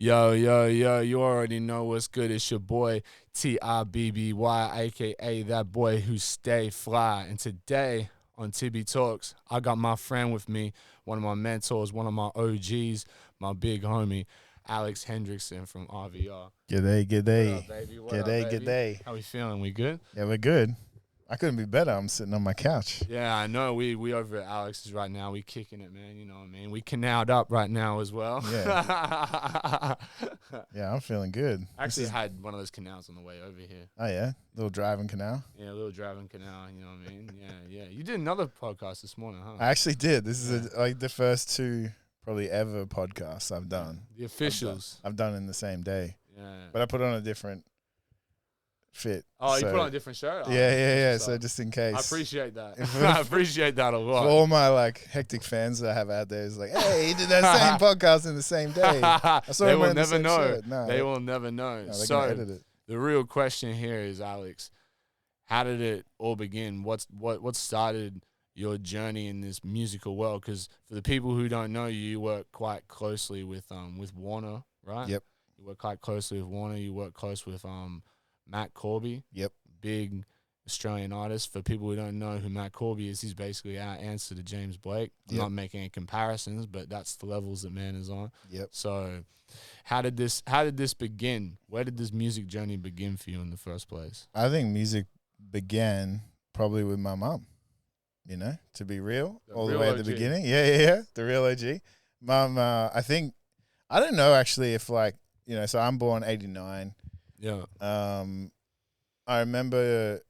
Yo, yo, yo, you already know what's good. It's your boy, Tibby, a.k.a. that boy who stay fly. And today on TB Talks, I got my friend with me, one of my mentors, one of my OGs, my big homie, Alex Henriksson from RVR. G'day, What up, baby? What up, baby? g'day. How we feeling? We good? Yeah, we're good. I couldn't be better. I'm sitting on my couch. Yeah, I know. We over at Alex's right now. We kicking it, man. You know what I mean? We canaled up right now as well. Yeah. Yeah, I'm feeling good. Actually had one of those canals on the way over here. Oh, yeah? Little driving canal? Yeah, a little driving canal, you know what I mean? Yeah. You did another podcast this morning, huh? I actually did. This is like the first two probably ever podcasts I've done. The officials. I've done in the same day. Yeah. But I put on a different fit. Oh, you put on a different shirt? Oh, Yeah. So just in case. I appreciate that. I appreciate that a lot. For all my like hectic fans that I have out there, it's like, hey, he did that same podcast in the same day. I saw they him will wearing the never same know. shirt. No, they will never know. No, So edit it. the real question here is, Alex, how did it all begin? What started your journey in this musical world? Because for the people who don't know you, you work quite closely with Warner, right? Yep. You work quite closely with Warner. You work close with Matt Corby. Yep. Big Australian artist. For people who don't know who Matt Corby is, he's basically our answer to James Blake. I'm not making any comparisons, but that's the levels that man is on. Yep. So how did this begin? Where did this music journey begin for you in the first place? I think music began probably with my mum, to be real, all the way at the beginning. Yeah. The real OG. Mum, I don't know actually if so I'm born 89. Yeah. I remember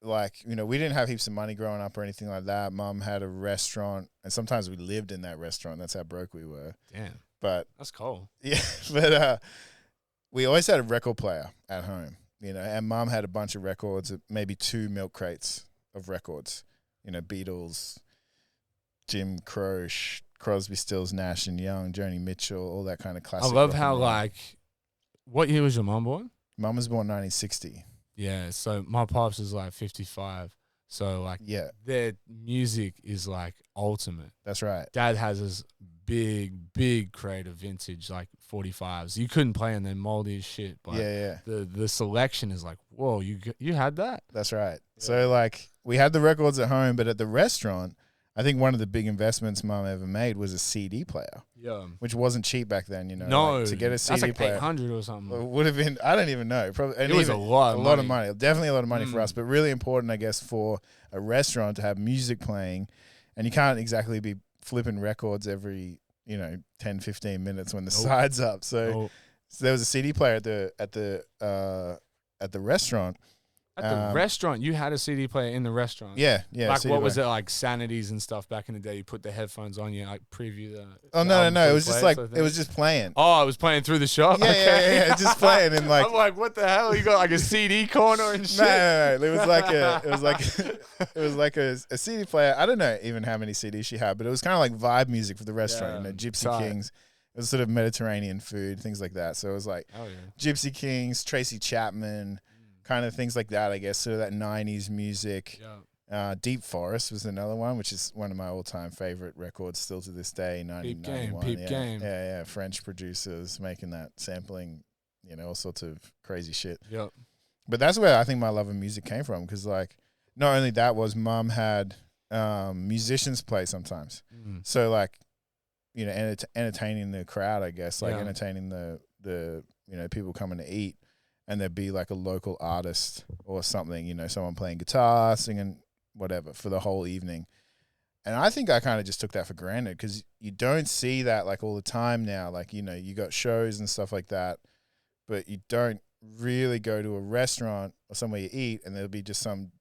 we didn't have heaps of money growing up or anything like that. Mum had a restaurant and sometimes we lived in that restaurant. That's how broke we were. Damn. But that's cool. Yeah. But we always had a record player at home, and Mum had a bunch of records, maybe 2 milk crates of records, Beatles, Jim Croce, Crosby, Stills, Nash and Young, Joni Mitchell, all that kind of classic. I love how what year was your mum born? Mum was born 1960. Yeah, so my pops is 55. So their music is ultimate. That's right. Dad has this big crate of vintage 45s. You couldn't play in them, moldy as shit. But the selection is whoa, you had that? That's right. Yeah. So we had the records at home, but at the restaurant, I think one of the big investments Mum ever made was a CD player. Yeah. Which wasn't cheap back then, No. to get a CD that's player. $800 or something. It would have been, I don't even know. Probably, it was a lot of money. Definitely a lot of money for us, but really important, I guess, for a restaurant to have music playing. And you can't exactly be flipping records every, 10, 15 minutes when the side's up. So there was a CD player at the restaurant. At the restaurant, you had a CD player in the restaurant. Yeah. What was it Sanities and stuff back in the day? You put the headphones on, you preview the. Oh no! It was just it was just playing. Oh, it was playing through the shop. Yeah, just playing and I'm what the hell? You got a CD corner and shit. No. It was like a CD player. I don't know even how many CDs she had, but it was kind of like vibe music for the restaurant. Gypsy Kings. It was sort of Mediterranean food, things like that. So it was Gypsy Kings, Tracy Chapman. Kind of things like that, I guess. Sort of that 90s music. Yeah. Deep Forest was another one, which is one of my all-time favorite records still to this day, 1991. Peep Game. Yeah. French producers making that, sampling, all sorts of crazy shit. Yep. But that's where I think my love of music came from because, not only that was Mum had musicians play sometimes. Mm. So, entertaining the crowd, I guess, entertaining the people coming to eat. And there'd be a local artist or something, someone playing guitar, singing, whatever, for the whole evening. And I think I kind of just took that for granted because you don't see that all the time now. You got shows and stuff like that, but you don't really go to a restaurant or somewhere you eat and there'll be just some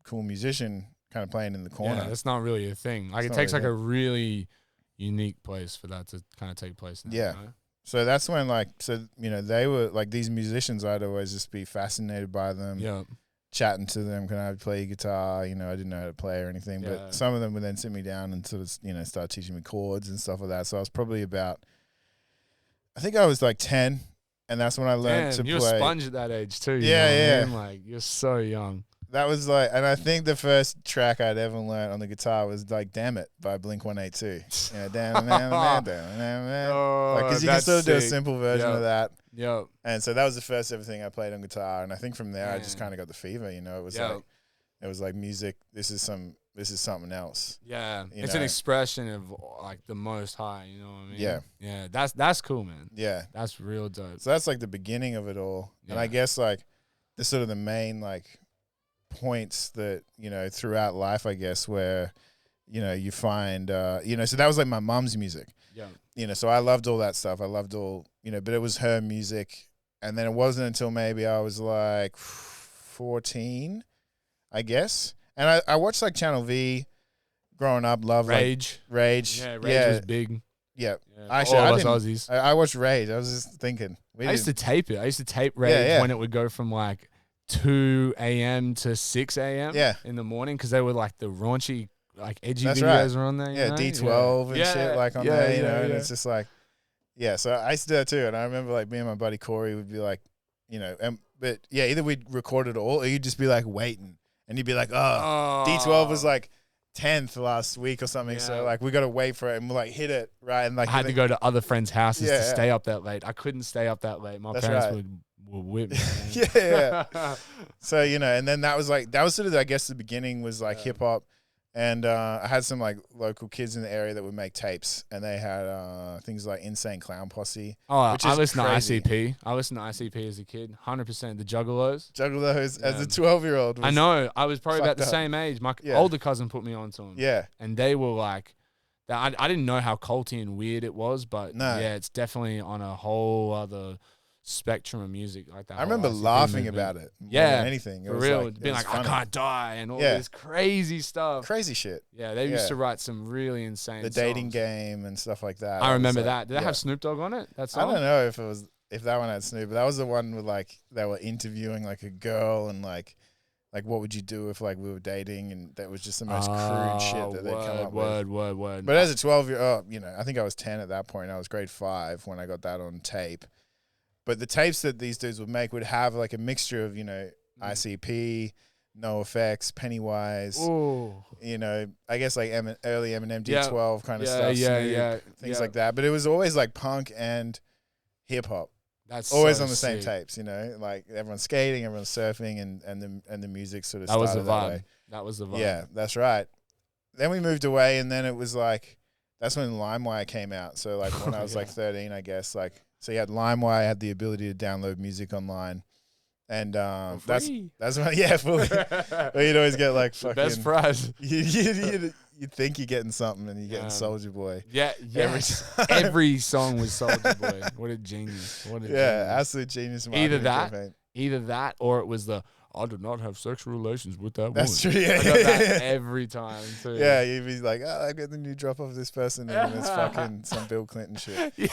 cool musician kind of playing in the corner. Yeah, that's not really a thing. It takes a really unique place for that to kind of take place now. Yeah. Right? So that's when they were these musicians, I'd always just be fascinated by them. Yeah. Chatting to them, can I play guitar? I didn't know how to play or anything, but some of them would then sit me down and sort of, start teaching me chords and stuff like that. So I was probably I think I was 10 and that's when I learned to play. You're a sponge at that age too. Yeah. You're so young. that was like, and I think the first track I'd ever learned on the guitar was like "Damn It" by Blink-182. Yeah, damn, because you can still do a simple version of that. Yep. And so that was the first ever thing I played on guitar, and I think from there I just kind of got the fever. You know, it was like music. This is something else. Yeah, it's an expression of like the Most High. You know what I mean? Yeah, yeah. That's cool, man. Yeah, that's real dope. So that's like the beginning of it all, and I guess like the sort of the main like points that throughout life, I guess, where you find so that was like my mom's music. Yeah. So I loved all that stuff. I loved all but it was her music, and then it wasn't until maybe I was like 14, I guess. And I watched like Channel V growing up. Loved Rage. Like, Rage. Yeah, Rage was big. Yeah. Actually, all of us Aussies. I watched Rage. I was just thinking. I used to tape it. I used to tape Rage when it would go from like 2 a.m. to 6 a.m. In the morning, because they were like the raunchy, like edgy videos were on there. Yeah, D12 and shit like on there, and it's just like, so I used to do that too. And I remember like me and my buddy Corey would be like, but either we'd record it all or you'd just be like waiting. And you'd be like, D12 was like 10th last week or something. Yeah. So like we got to wait for it, and we'll like hit it right. And like I had to go to other friends' houses to stay up that late. I couldn't stay up that late. My parents would whip me. Yeah. So and then that was sort of I guess the beginning was like hip hop. And I had some like local kids in the area that would make tapes, and they had things like Insane Clown Posse. Oh, I listened to ICP. I listened to ICP as a kid, 100%. The Juggalos. As a 12-year-old. I know. I was probably about the same age. My older cousin put me onto them. Yeah. And they were like, I didn't know how culty and weird it was, but it's definitely on a whole other spectrum of music like that. I remember laughing about it more than anything. For real. Being like, I can't die and all this crazy stuff. Crazy shit. Yeah, they used to write some really insane The Dating Game and stuff like that. I remember that. Did that have Snoop Dogg on it? That song? I don't know if that one had Snoop, but that was the one with like they were interviewing like a girl and like what would you do if like we were dating, and that was just the most crude shit that they'd come up with. Word. But as a 12-year-old, I think I was 10 at that point. I was grade 5 when I got that on tape. But the tapes that these dudes would make would have like a mixture of, ICP, NoFX, Pennywise, I guess like early Eminem, D12 kind of stuff. Things like that. But it was always like punk and hip hop. That's always on the same tapes, like everyone's skating, everyone's surfing, and the music sort of started that was the vibe. That way. That was the vibe. Yeah, that's right. Then we moved away, and then it was like, that's when LimeWire came out. So like when I was like 13, I guess, like, so you had LimeWire, had the ability to download music online, and that's when fully. But you'd always get like fucking best prize. You'd think you're getting something, and you're getting Soulja Boy. Yeah, every song was Soulja Boy. What a genius! What a genius. Absolute genius. Either that, or it was I did not have sexual relations with that woman. That's true. Yeah, I got that every time too. Yeah, you'd be like, I got the new drop of this person, and it's fucking some Bill Clinton shit. Yeah.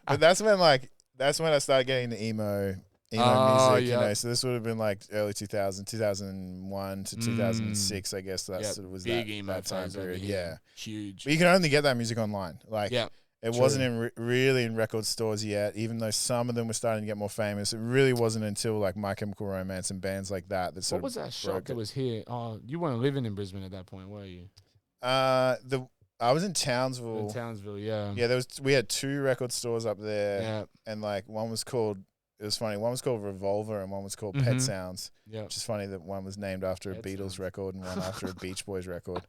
But that's when I started getting the emo music. So this would have been like early 2000, 2001 to 2006, I guess. That sort of was big that, emo that time period. Yeah, huge. But you can only get that music online. Like, it wasn't really in record stores yet, even though some of them were starting to get more famous. It really wasn't until like My Chemical Romance and bands like that that sort of. What was that shop that was here? Oh, you weren't living in Brisbane at that point, were you? I was in Townsville. Yeah. Yeah, we had 2 record stores up there, and like one was called. It was funny. One was called Revolver and one was called Pet Sounds. Yeah, which is funny that one was named after a Beatles record and one after a Beach Boys record.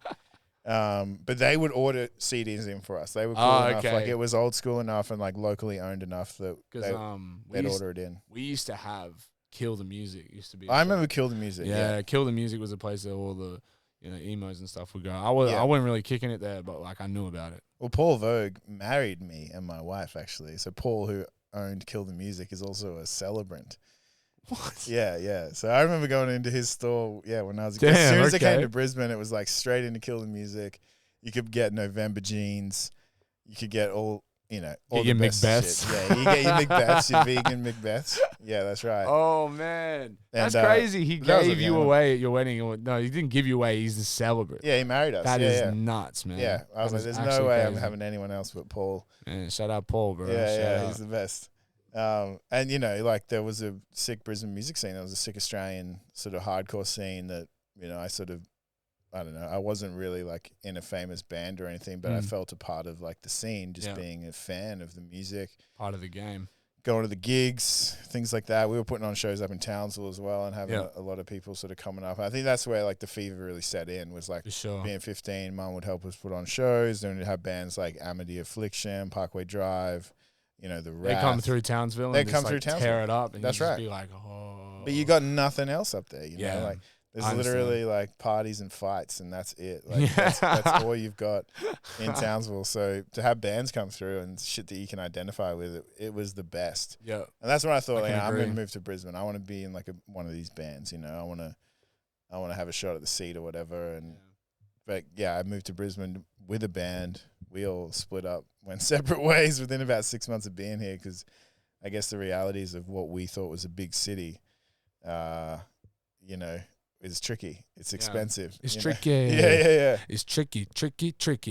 But they would order CDs in for us. They were cool enough. Like it was old school enough and like locally owned enough that they'd order it in. We used to have Kill the Music. Used to be. I remember Kill the Music. Yeah, Kill the Music was a place that all the emos and stuff would go. I wasn't really kicking it there, but like I knew about it. Well, Paul Vogue married me and my wife actually. So Paul, who owned Kill the Music, is also a celebrant. What? Yeah. So I remember going into his store, when I was a kid. As soon as I came to Brisbane, it was like straight into Kill the Music. You could get November Jeans. You could get all all your the best Macbeths. shit. Yeah, you get your Macbeths, your vegan Macbeths. Yeah, that's right. Oh, man. That's crazy. He gave you away at your wedding. No, he didn't give you away. He's the celebrant. Yeah, he married us. That is nuts, man. Yeah, I was like, there's no way I'm having anyone else but Paul. Man, shout out Paul, bro. Yeah, he's the best. And you know, like there was a sick Brisbane music scene. There was a sick Australian sort of hardcore scene that, you know, I don't know, I wasn't really like in a famous band or anything, but I felt a part of like the scene, just being a fan of the music. Part of the game. Going to the gigs, things like that. We were putting on shows up in Townsville as well and having a lot of people sort of coming up. I think that's where like the fever really set in, was like being 15, Mum would help us put on shows. Then we'd have bands like Amity Affliction, Parkway Drive, you know, the Wrath. They come through Townsville and just like tear it up. And that's you right. Just be like, oh. But you got nothing else up there, you know, like there's literally like parties and fights and that's it. Like that's all you've got in Townsville. So to have bands come through and shit that you can identify with, it was the best. Yeah. And that's when I thought, like, I'm going to move to Brisbane. I want to be in like one of these bands, you know. I want to have a shot at the seat or whatever. And but yeah, I moved to Brisbane with a band. We all split up, went separate ways within about 6 months of being here, because I guess the realities of what we thought was a big city, you know, is tricky. It's expensive. It's tricky. Yeah. It's tricky.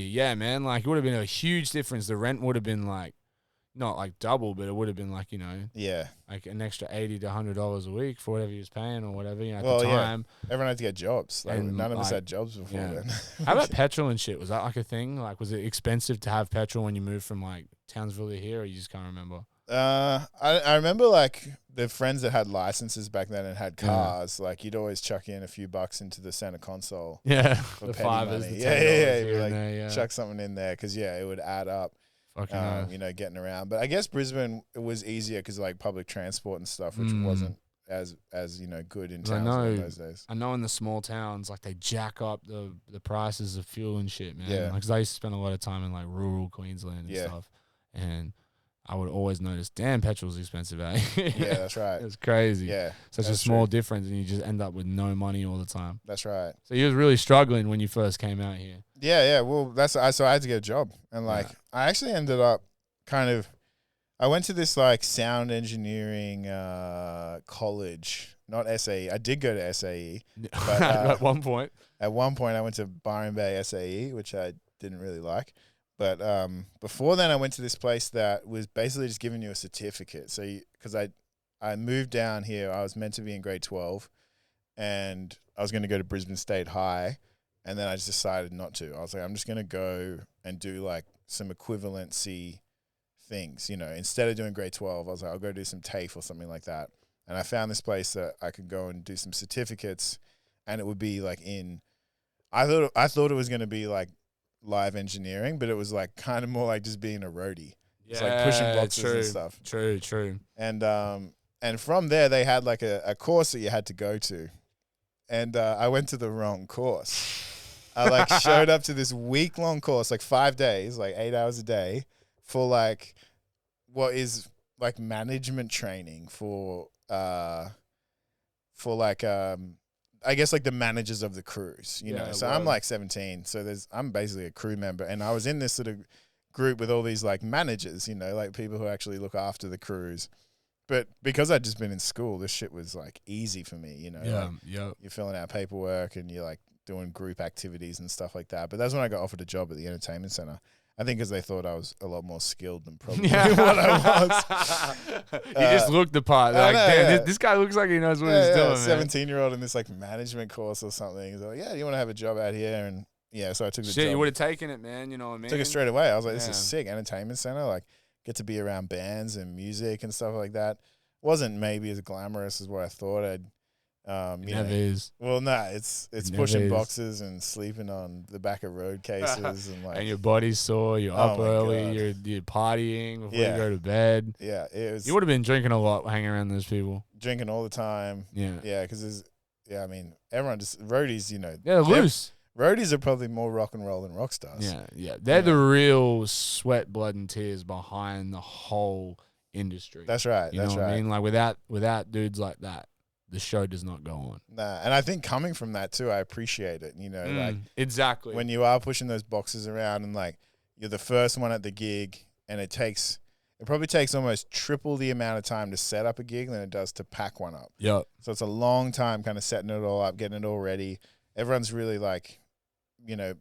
Yeah, man. Like, it would have been a huge difference. The rent would have been like, not like double, but it would have been like, you know, like an extra $80 to $100 a week for whatever he was paying or whatever, you know, at the time. Everyone had to get jobs. Like, none of us had jobs before then. How about petrol and shit? Was that like a thing? Like, was it expensive to have petrol when you moved from like Townsville to here, or you just can't remember? I remember like the friends that had licenses back then and had cars, like you'd always chuck in a few bucks into the center console. Yeah. For the petty $5s, money. the $10 You'd like there, chuck something in there, because it would add up. You know, getting around. But I guess Brisbane, it was easier because like public transport and stuff, which wasn't as you know, good in Townsville in those days. I know in the small towns, like they jack up the prices of fuel and shit, man. Yeah. Because I used to spend a lot of time in like rural Queensland and stuff, and I would always notice, damn, petrol's expensive, eh? Yeah, that's right. It's crazy. Yeah, such a small difference, and you just end up with no money all the time. That's right. So you was really struggling when you first came out here. Yeah. Well, so I had to get a job, and like I actually ended up I went to this like sound engineering college, not SAE. I did go to SAE, but at one point. At one point, I went to Byron Bay SAE, which I didn't really like. But before then, I went to this place that was basically just giving you a certificate. So, because I moved down here, I was meant to be in grade 12, and I was going to go to Brisbane State High, and then I just decided not to. I was like, I'm just going to go and do like some equivalency things, you know. Instead of doing grade 12, I was like, I'll go do some TAFE or something like that. And I found this place that I could go and do some certificates, and it would be like I thought it was going to be like live engineering, but it was like kind of more like just being a roadie. It's like pushing boxes and stuff. True. And from there, they had like a course that you had to go to. And I went to the wrong course. I like showed up to this week-long course, like 5 days, like 8 hours a day, for like what is like management training for like I guess like the managers of the crews, you know. So I'm like 17, so I'm basically a crew member, and I was in this sort of group with all these like managers, you know, like people who actually look after the crews. But because I'd just been in school, this shit was like easy for me, you know. You're filling out paperwork and you're like doing group activities and stuff like that. But that's when I got offered a job at the entertainment center. I think because they thought I was a lot more skilled than probably what I was. You just looked the part. They're like, damn, this guy looks like he knows what he's doing, 17-year-old in this like management course or something. He's like, yeah, you want to have a job out here? And yeah, so I took the job. You would have taken it, man. You know what I mean? Took it straight away. I was like, this is sick. Entertainment center. Like, get to be around bands and music and stuff like that. Wasn't maybe as glamorous as what I thought I'd. Never is. Well, no, it's pushing boxes and sleeping on the back of road cases and like. And your body's sore. You're up early. You're partying before you go to bed. Yeah, it was. You would have been drinking a lot, hanging around those people. Drinking all the time. Yeah, because there's. Yeah, I mean, everyone just roadies. You know. Yeah, loose. Roadies are probably more rock and roll than rock stars. Yeah. They're the real sweat, blood, and tears behind the whole industry. That's right. You know what I mean? Like without dudes like that, the show does not go on. Nah, and I think coming from that too, I appreciate it. You know, like exactly when you are pushing those boxes around and like you're the first one at the gig, and it probably takes almost triple the amount of time to set up a gig than it does to pack one up. Yep. So it's a long time kind of setting it all up, getting it all ready. Everyone's really like,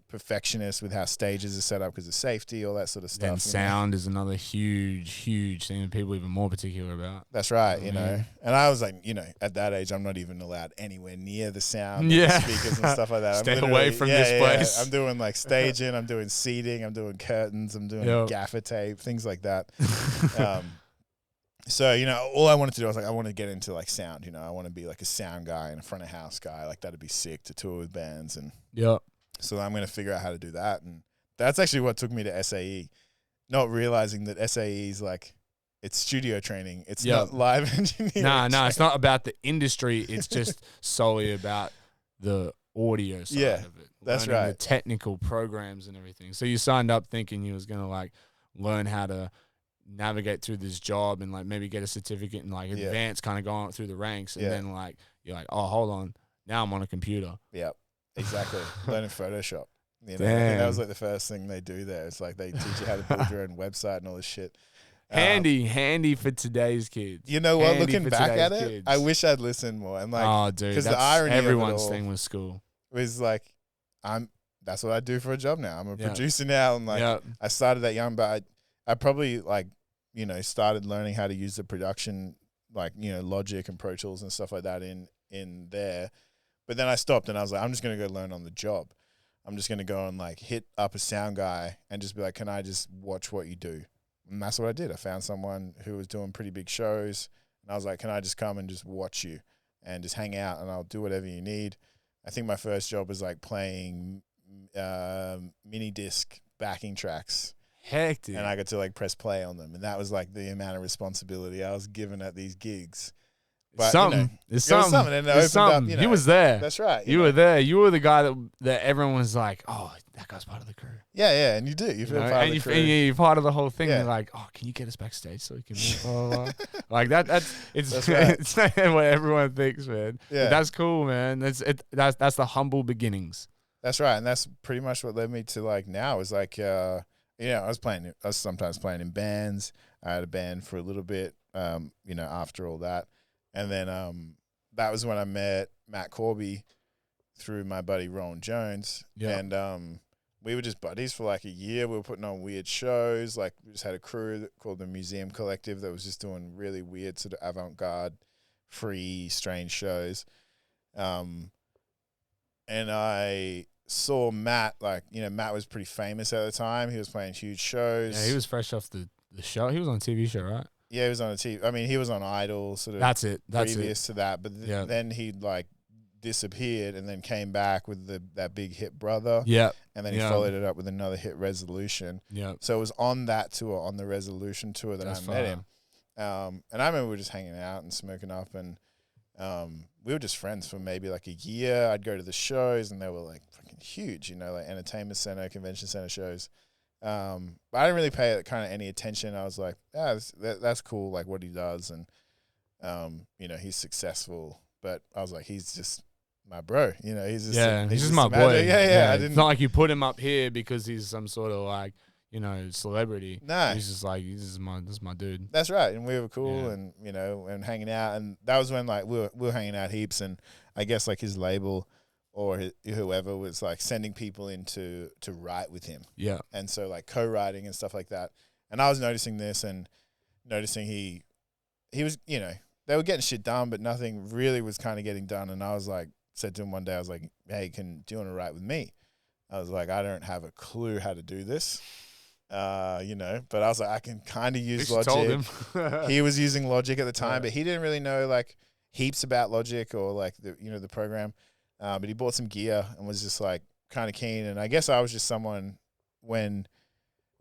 perfectionist with how stages are set up because of safety, all that sort of stuff. And sound is another huge thing that people are even more particular about. That's right, you know. And I was like, at that age, I'm not even allowed anywhere near the sound, the speakers and stuff like that. Stay away from this place. Yeah. I'm doing like staging, I'm doing seating, I'm doing curtains, I'm doing gaffer tape, things like that. So, all I wanted to do, I was like, I want to get into like sound, I want to be like a sound guy and a front of house guy. Like that'd be sick to tour with bands. And so I'm going to figure out how to do that. And that's actually what took me to SAE, not realizing that SAE is like, it's studio training. It's not live engineering. No, it's not about the industry. It's just solely about the audio side of it. That's learning right. the technical programs and everything. So you signed up thinking you was going to like learn how to navigate through this job and like maybe get a certificate and like advance kind of going through the ranks. And then like, you're like, oh, hold on. Now I'm on a computer. Yep, exactly. Learning Photoshop. I think that was like the first thing they do there. It's like they teach you how to build your own website and all this shit. Handy for today's kids. You know what? Looking back at it, kids. I wish I'd listened more. And like, oh, dude, because the irony everyone's of it all thing with school was like, that's what I do for a job now. I'm a producer now, and like, I started that young, but I probably like, started learning how to use the production, like Logic and Pro Tools and stuff like that in there. But then I stopped and I was like, I'm just gonna go learn on the job. I'm just gonna go and like hit up a sound guy and just be like, can I just watch what you do? And that's what I did. I found someone who was doing pretty big shows, and I was like, can I just come and just watch you and just hang out, and I'll do whatever you need. I think my first job was like playing mini disc backing tracks. Heck, dude. And I got to like press play on them, and that was like the amount of responsibility I was given at these gigs. But It's something. And it opened up, You was there. That's right. You were there. You were the guy that everyone was like, oh, that guy's part of the crew. Yeah, and you do. You feel part of the crew. And you're part of the whole thing. You're like, oh, can you get us backstage so we can move? Blah, blah, blah. Like that's right. It's not what everyone thinks, man. Yeah. But that's cool, man. That's the humble beginnings. That's right, and that's pretty much what led me to like now is like I was sometimes playing in bands. I had a band for a little bit, after all that. And then that was when I met Matt Corby through my buddy Rowan Jones. Yeah. And we were just buddies for like a year. We were putting on weird shows. Like we just had a crew called the Museum Collective that was just doing really weird sort of avant-garde, free, strange shows. And I saw Matt, Matt was pretty famous at the time. He was playing huge shows. Yeah, he was fresh off the show. He was on a TV show, right? Yeah, he was on a TV. I mean, he was on Idol sort of. That's it. Previous to that, but then he like disappeared and then came back with that big hit Brother. Yeah. And then he followed it up with another hit, Resolution. Yeah. So it was on that tour, on the Resolution tour, that I met him. And I remember we were just hanging out and smoking up, and we were just friends for maybe like a year. I'd go to the shows and they were like fucking huge, like entertainment center, convention center shows. But I didn't really pay kind of any attention. I was like, that's cool, like what he does, and he's successful. But I was like, he's just my bro. He's just he's just my boy. Yeah. It's not like you put him up here because he's some sort of like celebrity. No, he's just like this is my dude. That's right, and we were cool, and and hanging out, and that was when like we were hanging out heaps, and I guess like his label or whoever was like sending people in to write with him. Yeah. And so like co-writing and stuff like that. And I was noticing this and noticing he was, they were getting shit done, but nothing really was kind of getting done. And I was like, said to him one day, I was like, hey, do you want to write with me? I was like, I don't have a clue how to do this. But I was like, I can kind of use Logic. Told him. He was using Logic at the time, but he didn't really know like heaps about Logic or like the program. But he bought some gear and was just like kind of keen. And I guess I was just someone when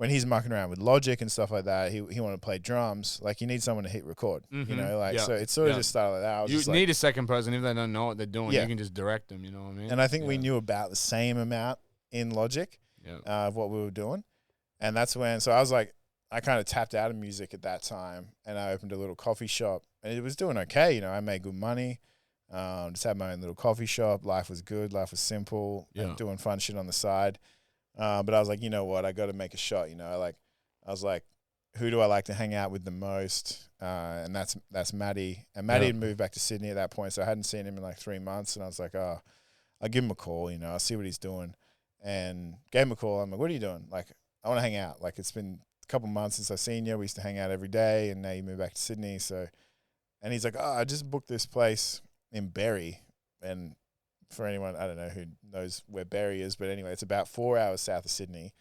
he's mucking around with Logic and stuff like that, he wanted to play drums. Like you need someone to hit record, so it sort of just started like that. You need a second person. If they don't know what they're doing, you can just direct them, you know what I mean? And I think we knew about the same amount in Logic of what we were doing. And that's when, so I was like, I kind of tapped out of music at that time and I opened a little coffee shop and it was doing okay. I made good money. Just had my own little coffee shop. Life was good. Life was simple. Doing fun shit on the side. But I was like, you know what? I got to make a shot. I was like, who do I like to hang out with the most? And that's Matty. And Matty had moved back to Sydney at that point, so I hadn't seen him in like 3 months. And I was like, oh, I'll give him a call. I'll see what he's doing. and gave him a call. I'm like, what are you doing? Like, I want to hang out. Like, it's been a couple months since I've seen you. We used to hang out every day, and now you moved back to Sydney. So, and he's like, oh, I just booked this place in Berry. And for anyone, I don't know who knows where Berry is, but anyway, it's about 4 hours south of Sydney.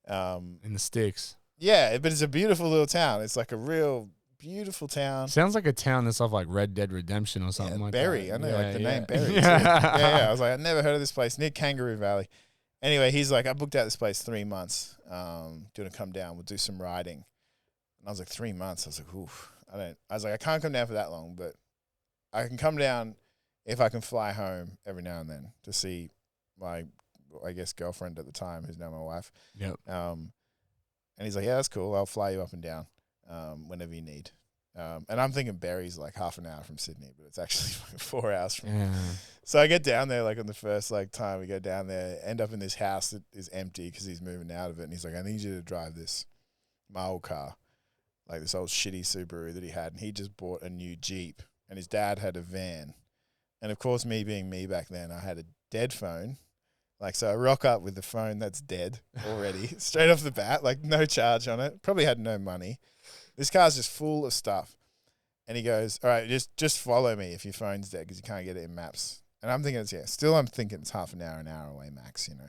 In the sticks. Yeah, but it's a beautiful little town. It's like a real beautiful town. Sounds like a town that's off like Red Dead Redemption or something like Berry. that. I know, like the name Berry. Yeah. Yeah. I was like, I never heard of this place near Kangaroo Valley. Anyway, he's like, I booked out this place 3 months. Do you want to come down? We'll do some riding. And I was like, 3 months. I was like, oof. I was like, I can't come down for that long, but I can come down if I can fly home every now and then to see my, I guess, girlfriend at the time, who's now my wife. Yep. And he's like, yeah, that's cool. I'll fly you up and down whenever you need. And I'm thinking Berry's like half an hour from Sydney, but it's actually like 4 hours from. Yeah. So I get down there, like on the first like time we go down there, end up in this house that is empty because he's moving out of it. And he's like, I need you to drive my old car, like this old shitty Subaru that he had. And he just bought a new Jeep, and his dad had a van. And of course, me being me back then, I had a dead phone. Like, so I rock up with the phone that's dead already, straight off the bat, like no charge on it. Probably had no money. This car's just full of stuff. And he goes, all right, just follow me if your phone's dead because you can't get it in maps. And I'm thinking I'm thinking it's half an hour away max, you know.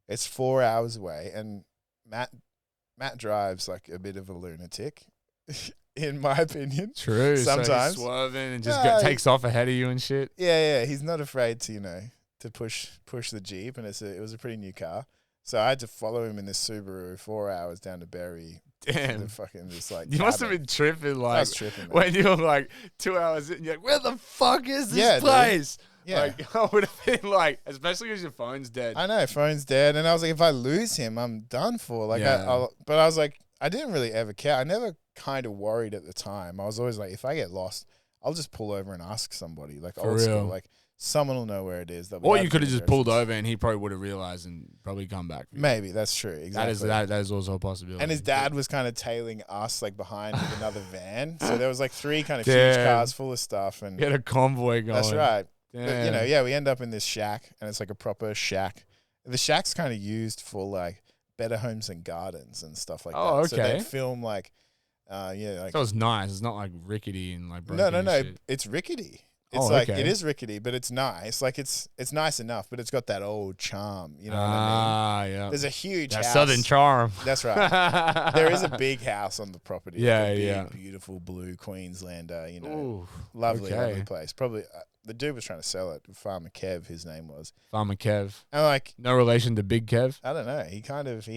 It's 4 hours away. And Matt drives like a bit of a lunatic, in my opinion. True. Sometimes. So he's swerving and just takes off ahead of you and shit. Yeah. He's not afraid to, to push the Jeep, and it was a pretty new car. So I had to follow him in this Subaru 4 hours down to Berry. Damn. Fucking this, like, you must have been tripping, like, I was tripping, man. when you were like 2 hours in, you're like, where the fuck is this place? Dude. Yeah. Like, I would have been like, especially because your phone's dead. I know, phone's dead. And I was like, if I lose him, I'm done for. Like, but I was like, I didn't really ever care. I never kind of worried at the time. I was always like, if I get lost, I'll just pull over and ask somebody, like For old real. school. Like, someone will know where it is. Or you could have just pulled over and he probably would have realized and probably come back. Maybe, that's true. Exactly. That is also a possibility. And his dad was kind of tailing us, like, behind with another van. So there was like 3 kind of huge cars full of stuff. And he had a convoy going. That's right. Damn. But, we end up in this shack, and it's like a proper shack. The shack's kind of used for like Better Homes and Gardens and stuff like that. Okay. So they film like, like. So it's nice. It's not like rickety and like broken. No. Shit. It's rickety. Oh, It's okay. it is rickety, but it's nice. Like it's nice enough, but it's got that old charm. You know what I mean? Ah, yeah. There's a huge That house. southern charm. That's right. There is a big house on the property. Yeah, like a big, yeah. beautiful blue Queenslander. Ooh, lovely, okay. lovely place. Probably the dude was trying to sell it. Farmer Kev, his name was. Farmer Kev. And like, No relation to Big Kev. I don't know. He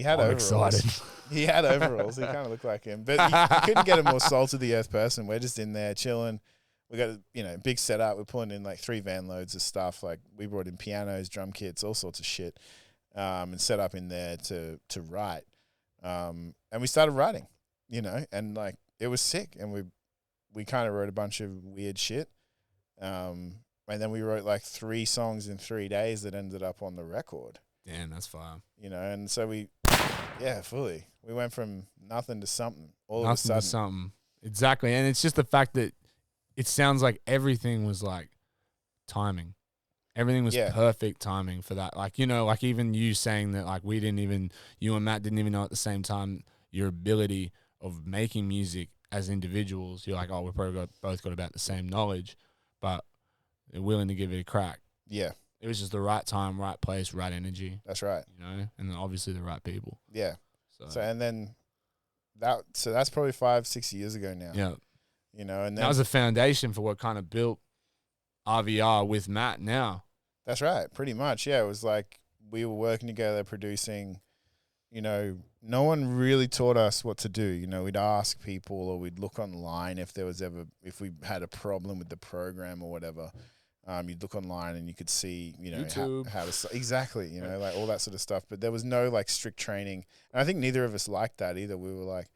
had I'm overalls. excited. He had overalls. He kind of looked like him, but you couldn't get a more salt of the earth person. We're just in there chilling. We got a big setup. We're pulling in like 3 van loads of stuff. Like we brought in pianos, drum kits, all sorts of shit, and set up in there to write. And we started writing, and like it was sick. And we kind of wrote a bunch of weird shit. And then we wrote like 3 songs in 3 days that ended up on the record. Damn, that's fire. And so we went from nothing to something all Nothing of a sudden. to something. Exactly. And it's just the fact that it sounds like everything was like timing. Everything was perfect timing for that. Like, like even you saying that, like, you and Matt didn't even know at the same time your ability of making music as individuals. You're like, oh, we probably both got about the same knowledge, but they're willing to give it a crack. Yeah. It was just the right time, right place, right energy. That's right. And then obviously the right people. Yeah. So And then that's probably 5-6 years ago now. yeah. And then that was a foundation for what kind of built RVR with Matt now. That's right. Pretty much. Yeah. It was like we were working together, producing, no one really taught us what to do. We'd ask people or we'd look online if we had a problem with the program or whatever. You'd look online and you could see, YouTube. how to, exactly, like all that sort of stuff. But there was no like strict training. And I think neither of us liked that either. We were like,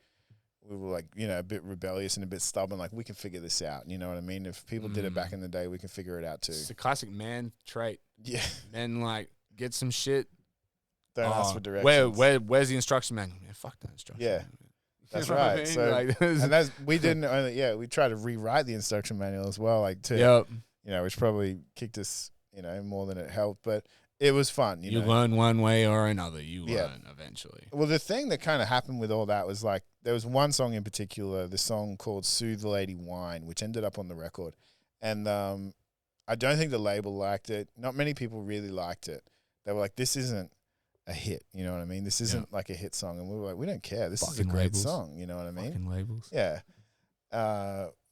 a bit rebellious and a bit stubborn. Like, we can figure this out. You know what I mean? If people did it back in the day, we can figure it out too. It's a classic man trait. Yeah. Men, like, get some shit. Don't ask for directions. Where's the instruction manual? Yeah, fuck that instruction Yeah. manual. That's You know what I right. mean? So, like, and we didn't only, we tried to rewrite the instruction manual as well, like, yep. which probably kicked us, more than it helped. But It was fun, You know. learn one way or another. You learn eventually. Well, the thing that kind of happened with all that was like there was one song in particular, the song called "Soothe the Lady Wine," which ended up on the record, and I don't think the label liked it. Not many people really liked it. They were like, "This isn't a hit," you know what I mean? This isn't like a hit song, and we were like, "We don't care. This is a great song," you know what I mean? Fucking labels. Yeah,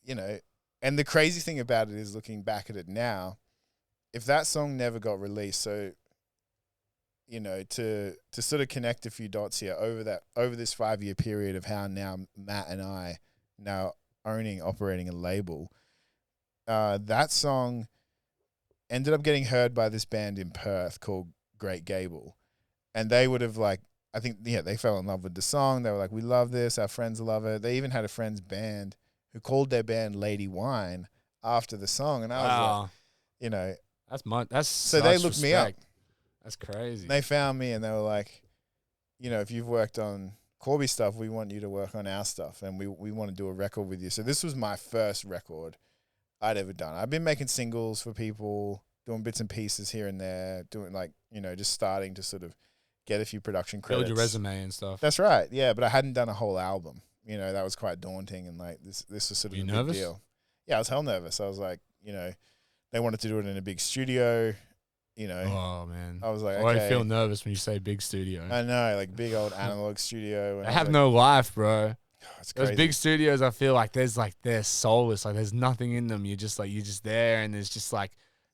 you know. And the crazy thing about it is, looking back at it now, if that song never got released, so you know, to sort of connect a few dots here over this 5-year period of how now Matt and I now operating a label, that song ended up getting heard by this band in Perth called Great Gable, and they would have like, I think, they fell in love with the song. They were like, "We love this. Our friends love it." They even had a friend's band who called their band Lady Wine after the song, and I was like, you know, that's so they looked me up. That's crazy. They found me and they were like, you know, if you've worked on Corby stuff, we want you to work on our stuff, and we want to do a record with you. So this was my first record I'd ever done. I've been making singles for people, doing bits and pieces here and there, doing like, you know, just starting to sort of get a few production credits. Build your resume and stuff. That's right. Yeah, but I hadn't done a whole album. You know, that was quite daunting, and like this was sort of a big deal. Yeah, I was hell nervous. I was like, you know, they wanted to do it in a big studio. You know, oh man, I was like, okay. I feel nervous when you say big studio. I know, like big old analog studio. They have no life, bro. It's crazy. Those big studios, I feel like they're soulless. Like there's nothing in them. You're just there, and there's just like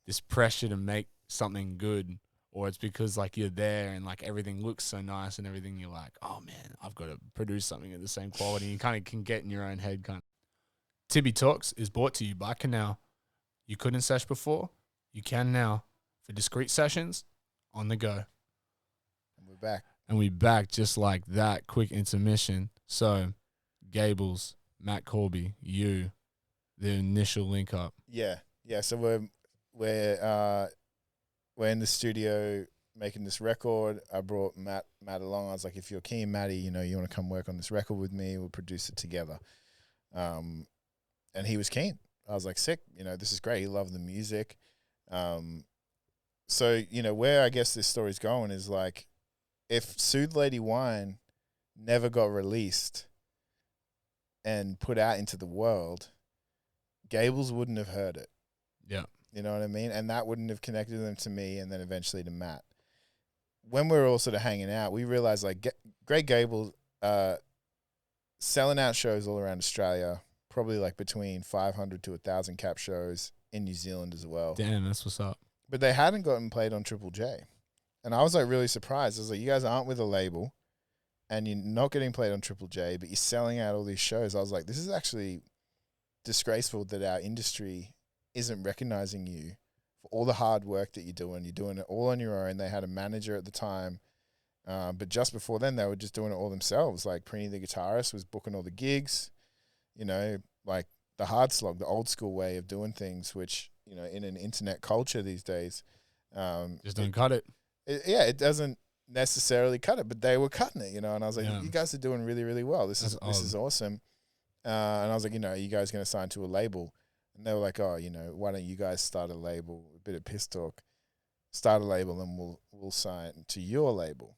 this pressure to make something good, or it's because like you're there and like everything looks so nice and everything. You're like, oh man, I've got to produce something of the same quality. You kind of can get in your own head. Kind of. Tibby Talks is brought to you by Canal. You couldn't sesh before, you can now. For discreet sessions, on the go. And we're back. And we back just like that. Quick intermission. So, Gables, Matt Corby, the initial link up. Yeah. So we're in the studio making this record. I brought Matt along. I was like, if you're keen, Matty, you know, you want to come work on this record with me, we'll produce it together. And he was keen. I was like, sick. You know, this is great. He loved the music. So, you know, where I guess this story's going is like, if Soothe Lady Wine never got released and put out into the world, Gables wouldn't have heard it. Yeah. You know what I mean? And that wouldn't have connected them to me and then eventually to Matt. When we were all sort of hanging out, we realized like Great Gables selling out shows all around Australia, probably like between 500 to 1,000 cap shows in New Zealand as well. Damn, that's what's up. But they hadn't gotten played on Triple J. And I was like really surprised. I was like, you guys aren't with a label and you're not getting played on Triple J, but you're selling out all these shows. I was like, this is actually disgraceful that our industry isn't recognizing you for all the hard work that you're doing. You're doing it all on your own. They had a manager at the time. But just before then, they were just doing it all themselves. Like Prini, the guitarist, was booking all the gigs, you know, like the hard slog, the old school way of doing things, which, you know, in an internet culture these days, just don't cut it. It doesn't necessarily cut it, but they were cutting it, you know. And I was like, you guys are doing really, really well. This is awesome. And I was like, you know, are you guys going to sign to a label? And they were like, oh, you know, why don't you guys start a label? A bit of piss talk. Start a label, and we'll sign to your label.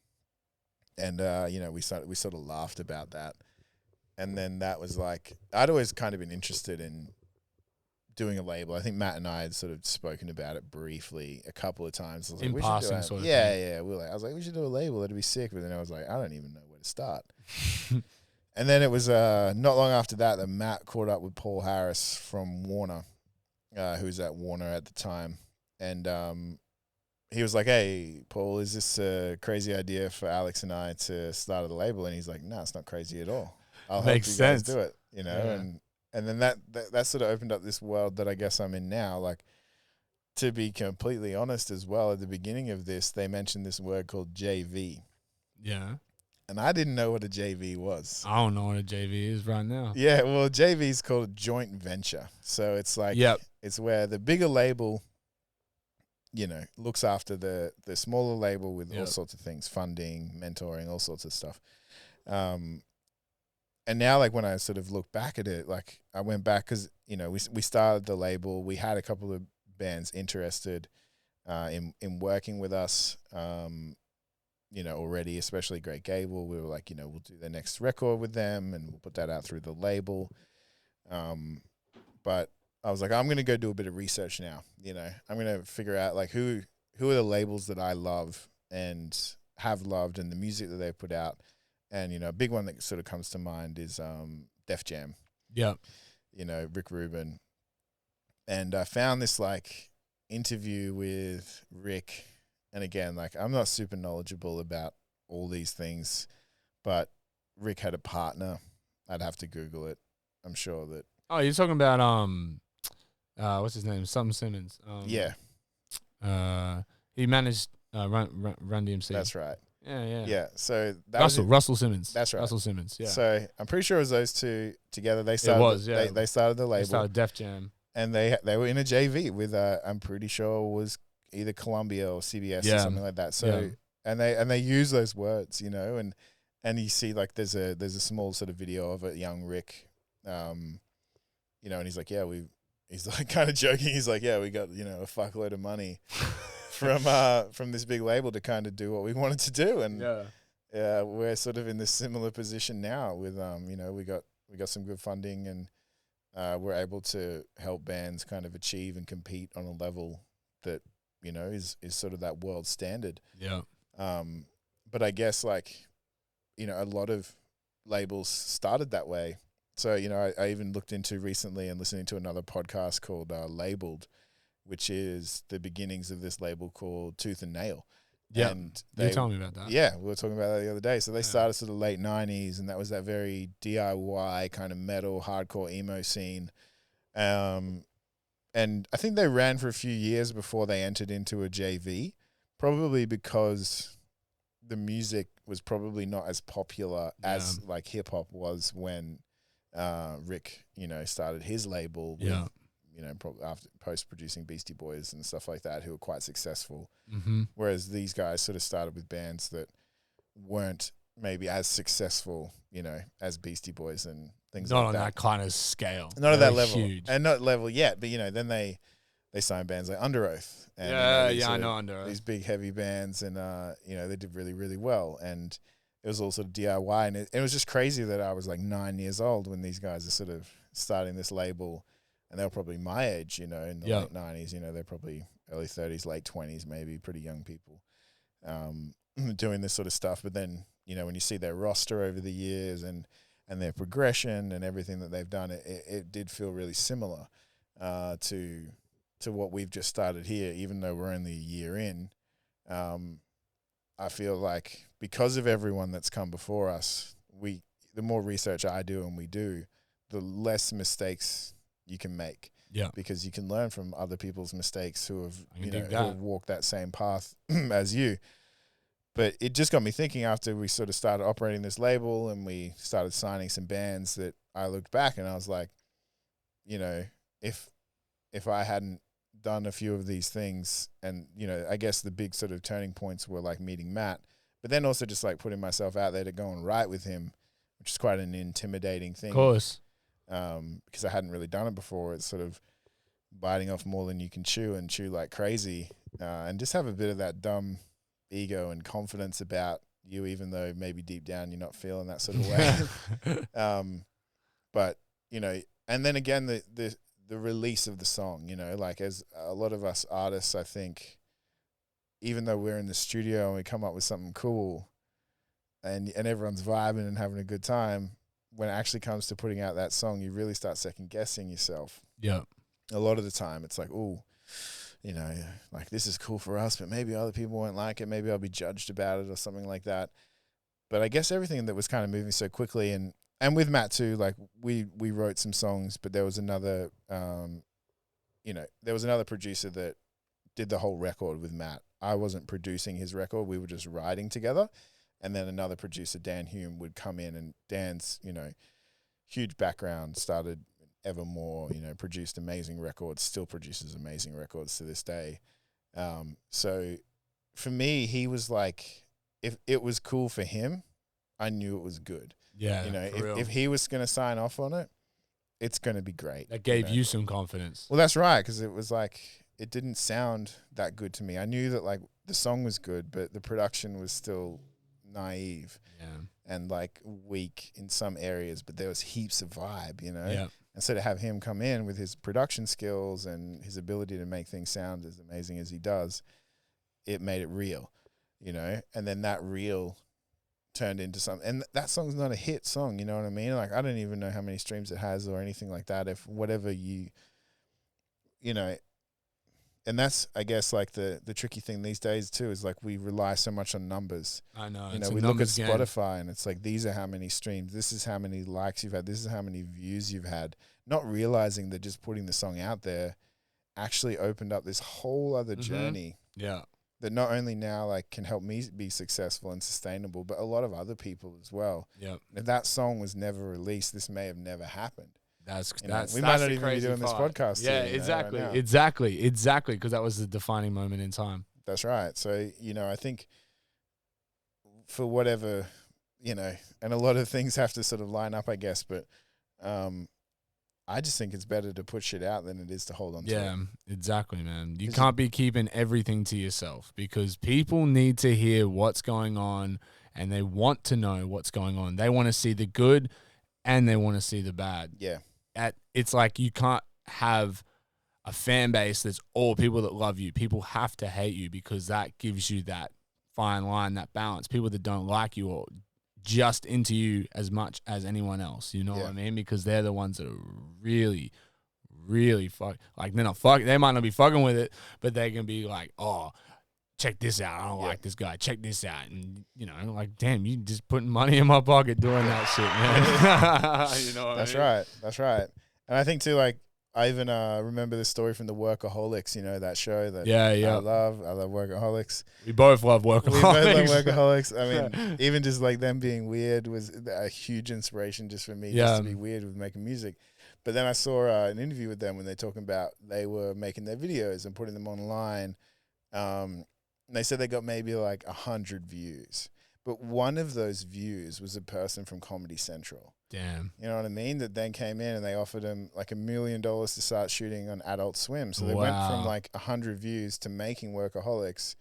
And you know, we sort of laughed about that. And then that was like, I'd always kind of been interested in doing a label. I think Matt and I had sort of spoken about it briefly a couple of times. I was like, in passing, sort of thing. Yeah. I was like, we should do a label. That'd be sick. But then I was like, I don't even know where to start. And then it was not long after that Matt caught up with Paul Harris from Warner, who was at Warner at the time. And he was like, hey, Paul, is this a crazy idea for Alex and I to start a label? And he's like, no, it's not crazy at all. I'll help you guys do it, you know? Yeah. And then that sort of opened up this world that I guess I'm in now. Like, to be completely honest as well, at the beginning of this, they mentioned this word called JV. Yeah. And I didn't know what a JV was. I don't know what a JV is right now. Yeah, well, JV is called joint venture. So it's like, it's where the bigger label, you know, looks after the smaller label with all sorts of things, funding, mentoring, all sorts of stuff. And now, like, when I sort of look back at it, like, I went back because, you know, we started the label. We had a couple of bands interested. in working with us, already, especially Great Gable. We were like, we'll do the next record with them and we'll put that out through the label. But I was like, I'm going to go do a bit of research now. I'm going to figure out like who are the labels that I love and have loved and the music that they put out. And, a big one that sort of comes to mind is Def Jam. Yeah. Rick Rubin. And I found this like interview with Rick. And again, like I'm not super knowledgeable about all these things, but Rick had a partner. I'd have to Google it. I'm sure that. Oh, you're talking about what's his name? Something Simmons. Yeah. He managed Run DMC. That's right. Yeah. Yeah. So that Russell Simmons. That's right. Russell Simmons. Yeah. So I'm pretty sure it was those two together. They started. They started the label. They started Def Jam. And they were in a JV with I'm pretty sure it was either Columbia or CBS or something like that. So and they use those words, and you see like there's a small sort of video of a young Rick, and he's like, he's like kind of joking. He's like, we got a fuckload of money from this big label to kind of do what we wanted to do, and we're sort of in this similar position now with we got some good funding and. We're able to help bands kind of achieve and compete on a level that, is sort of that world standard. Yeah. But I guess like, a lot of labels started that way. So, I even looked into recently and listening to another podcast called Labeled, which is the beginnings of this label called Tooth and Nail. Yeah, you told me about that. Yeah, we were talking about that the other day. So they started sort of late 90s, and that was that very DIY kind of metal, hardcore emo scene. And I think they ran for a few years before they entered into a JV, probably because the music was probably not as popular as like hip-hop was when Rick, started his label with, probably after post-producing Beastie Boys and stuff like that, who were quite successful. Mm-hmm. Whereas these guys sort of started with bands that weren't maybe as successful, as Beastie Boys and things like that. Not on that kind of scale. Not at that level. Huge. And not level yet, but, then they signed bands like Under Oath. And, I know Under Oath. These big, heavy bands, and, they did really, really well. And it was all sort of DIY. And it was just crazy that I was like 9 years old when these guys are sort of starting this label. And they were probably my age, in the late 90s. They're probably early 30s, late 20s, maybe, pretty young people doing this sort of stuff. But then, when you see their roster over the years and their progression and everything that they've done, it did feel really similar to what we've just started here, even though we're only a year in. I feel like because of everyone that's come before us, the more research I do and we do, the less mistakes you can make. Yeah. Because you can learn from other people's mistakes who have, who have walked that same path as you. But it just got me thinking after we sort of started operating this label and we started signing some bands that I looked back and I was like, if I hadn't done a few of these things and, I guess the big sort of turning points were like meeting Matt, but then also just like putting myself out there to go and write with him, which is quite an intimidating thing. Of course. Because I hadn't really done it before. It's sort of biting off more than you can chew and chew like crazy, and just have a bit of that dumb ego and confidence about you, even though maybe deep down you're not feeling that sort of way. But and then again the release of the song, like as a lot of us artists, I think, even though we're in the studio and we come up with something cool, and everyone's vibing and having a good time, when it actually comes to putting out that song, you really start second guessing yourself. Yeah. A lot of the time it's like, like this is cool for us, but maybe other people won't like it. Maybe I'll be judged about it or something like that. But I guess everything that was kind of moving so quickly and with Matt too, like we wrote some songs, but there was another, producer that did the whole record with Matt. I wasn't producing his record. We were just writing together. And then another producer, Dan Hume, would come in, and Dan's, huge background, started Evermore, produced amazing records, still produces amazing records to this day. So for me, he was like, if it was cool for him, I knew it was good. Yeah. If he was going to sign off on it, it's going to be great. That gave you some confidence. Well, that's right, because it was like, it didn't sound that good to me. I knew that like the song was good, but the production was still naive and like weak in some areas, but there was heaps of vibe, you know? Yeah. And so to have him come in with his production skills and his ability to make things sound as amazing as he does, it made it real, you know? And then that real turned into something. And that song's not a hit song, you know what I mean? Like, I don't even know how many streams it has or anything like that. If whatever you know, and that's, I guess, like the tricky thing these days too, is like we rely so much on numbers. I know. You know, we look at Spotify and it's like, these are how many streams, this is how many likes you've had, this is how many views you've had, not realizing that just putting the song out there actually opened up this whole other journey. Yeah. That not only now like can help me be successful and sustainable, but a lot of other people as well. Yeah. If that song was never released, this may have never happened. We might not even be doing this podcast. Yeah, exactly, exactly, because that was the defining moment in time. That's right. So, you know, I think for whatever, you know, and a lot of things have to sort of line up, I guess, but I just think it's better to put shit out than it is to hold on to it. Yeah, exactly, man. You can't be keeping everything to yourself because people need to hear what's going on and they want to know what's going on. They want to see the good and they want to see the bad. Yeah. It's like you can't have a fan base that's all people that love you. People have to hate you because that gives you that fine line, that balance. People that don't like you or just into you as much as anyone else. You know what I mean? Because they're the ones that are really, really they might not be fucking with it, but they can be like, oh, check this out. I don't like this guy. Check this out. And, you know, like, damn, you just putting money in my pocket doing that shit, man. You know what I mean? Right. That's right. And I think, too, like, I even remember the story from the Workaholics, you know, that show that I love Workaholics. We both love Workaholics. We both love Workaholics. I mean, even just, like, them being weird was a huge inspiration just for me just to be weird with making music. But then I saw an interview with them when they're talking about they were making their videos and putting them online. And they said they got maybe like 100 views. But one of those views was a person from Comedy Central. Damn. You know what I mean? That then came in and they offered him like $1 million to start shooting on Adult Swim. So they went from like 100 views to making Workaholics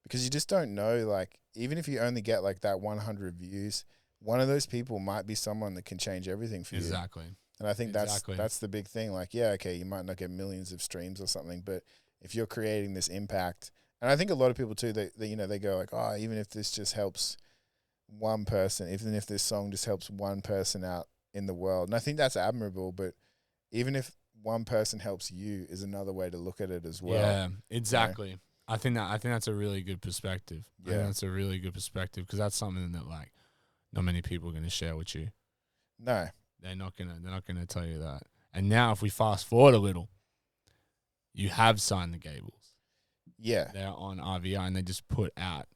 because you just don't know, like, even if you only get like that 100 views, one of those people might be someone that can change everything for you. Exactly. And I think that's the big thing. Like, yeah, okay, you might not get millions of streams or something, but if you're creating this impact, and I think a lot of people too, they you know, they go like, oh, even if this just helps one person, even if this song just helps one person out in the world. And I think that's admirable, but even if one person helps you is another way to look at it as well. Yeah, exactly. You know? I think that's a really good perspective. Yeah. I think that's a really good perspective because that's something that like not many people are going to share with you. No. They're not gonna tell you that. And now if we fast forward a little, you have signed the Gables. Yeah. They're on RVI and they just put out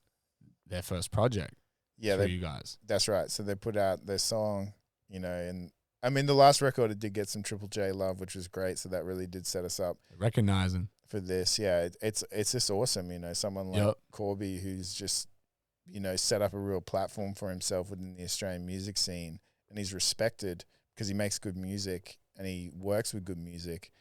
their first project. Yeah, for you guys. That's right. So they put out their song, you know, and I mean the last record it did get some Triple J love, which was great. So that really did set us up. Recognizing for this. Yeah, it's just awesome, you know, someone like Corby who's just, you know, set up a real platform for himself within the Australian music scene, and he's respected because he makes good music and he works with good music.